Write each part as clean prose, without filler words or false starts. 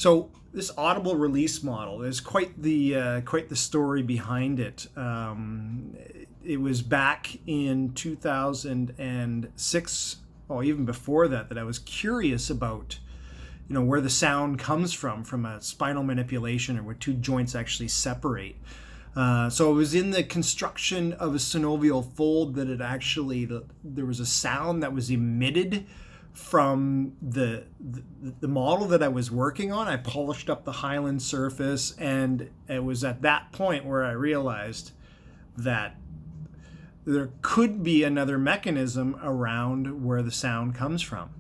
So this audible release model, there's quite the story behind it. It was back in 2006, or even before that, that I was curious about, where the sound comes from a spinal manipulation, or where two joints actually separate. So it was in the construction of a synovial fold that there was a sound that was emitted from the model that I was working on. I polished up the hyaline surface, and it was at that point where I realized that there could be another mechanism around where the sound comes from.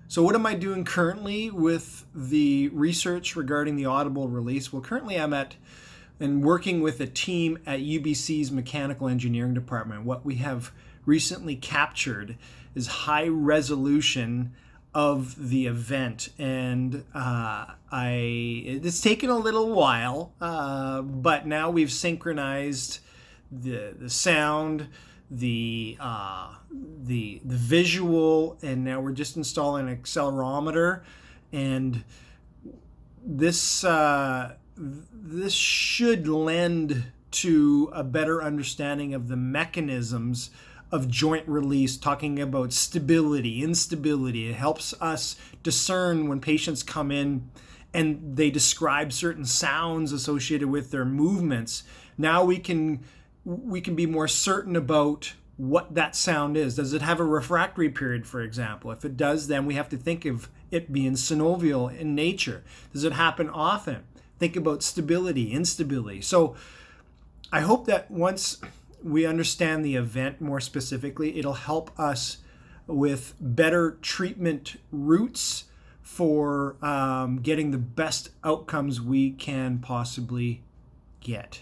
So what am I doing currently with the research regarding the audible release? Well, currently I'm working with a team at UBC's mechanical engineering department. What we have recently captured is high resolution of the event, and it's taken a little while, but now we've synchronized the sound, the visual, and now we're just installing an accelerometer, and this should lend to a better understanding of the mechanisms of joint release, talking about stability, instability. It helps us discern when patients come in and they describe certain sounds associated with their movements. Now we can be more certain about what that sound is. Does it have a refractory period, for example? If it does, then we have to think of it being synovial in nature. Does it happen often? Think about stability, instability. So I hope that once we understand the event more specifically, it'll help us with better treatment routes for getting the best outcomes we can possibly get.